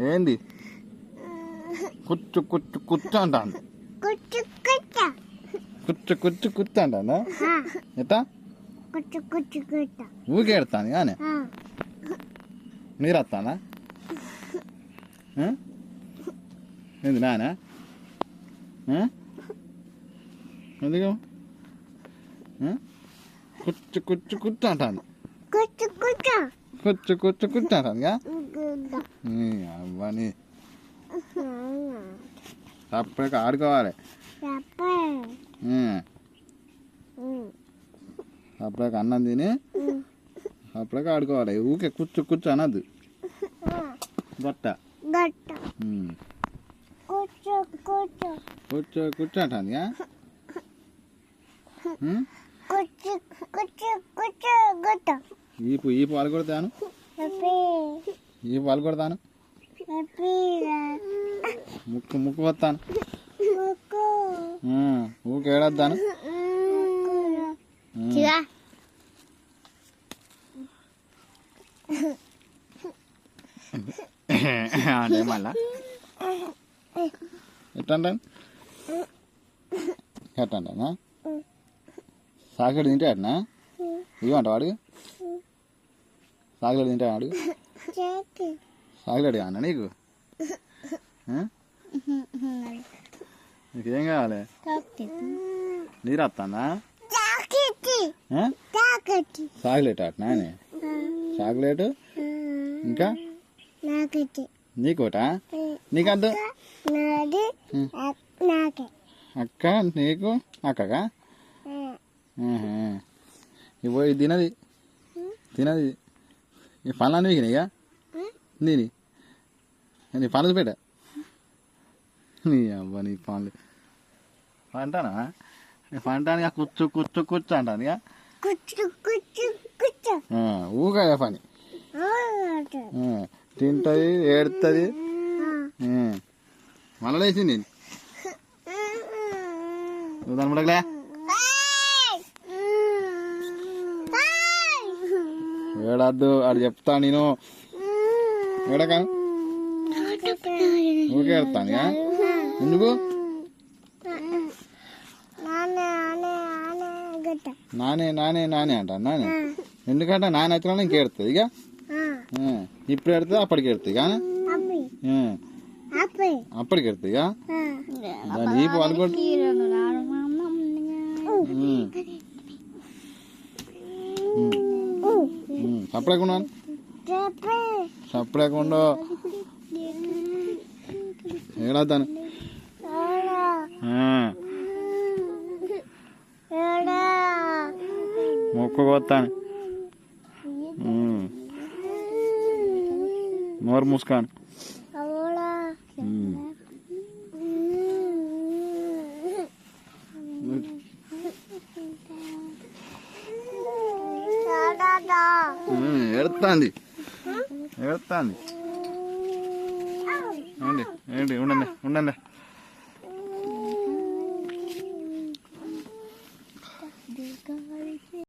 ఏంది కుచ్చు కుచ్చు కుచ్చు అంటాను. కుచ్చు కుచ్చు కుచ్చు అంటానా ఎట్టా ఊకే ఎడతాను కానీ మీరు వస్తానా ఏంది నానా ఎందుకు కుచ్చు కుచ్చు కుచ్చు అంటాను. కుచ్చు కుచ్చు కుచ్చు అంటాను అవ్వని అప్పుడే ఆడుకోవాలి. అప్పుడే అన్నం తిని అప్పుడే ఆడుకోవాలి. ఊకే కూర్చో కూర్చో అనద్దు. గట్ట కూర్చో కూర్చో అంటాను. ఈపు ఈపు వాళ్ళు కొడతాను. ఈపు వాళ్ళు కొడతాను. ముక్కు ముక్కు వస్తాను. ఊకే ఏడద్దాను. అదే మళ్ళా ఎట్టంటాను ఎట్టంటానా సాకెడు తింటే అటనా ఇవ్వంట వాడు సాకెడు తింటే అడుగు సాకెడు అన్న నీకు నీకేం కావాలి? నీరు వస్తానా చాక్లెట్ అటనా చాక్లెట్ ఇంకా నీకోటా నీకద్దు అక్క నీకు అక్కగా ఇవ్వ తినది తినది ఈ పనులు వీకినాయిగా నీని నీ పనులు పెట్ట నీ అవ్వ నీ పనులు అంటానా నీ పంటాను కూర్చో కూర్చో కూర్చో అంటాను ఇక ఊగా పని తింటుంది ఏడుతుంది మళ్ళీ లేచింది నువ్వు దాని ముడకలే ఏడద్దు ఆడు చెప్తా నేను ఏడక ఊకే ఏడుతాను ఎందుకు నానే నానే నానే అంటాను. నానే ఎందుకంటే నాన్న వచ్చినా ఇంకేడుతుంది ఇక ఇప్పుడు ఎడుతుంది అప్పటికి ఎడుతుంది కానీ అప్పటికి ఎడుతుంది ఇక దాని ఈపు అనుకోండి. సపరేకుండా సపరేకుండా ఏడతాను మొక్కు కొత్తాను నోరు మూసుకాను ఎడుతుంది ఎడుతుంది ఏంటి ఏంటి ఉండండి ఉండండి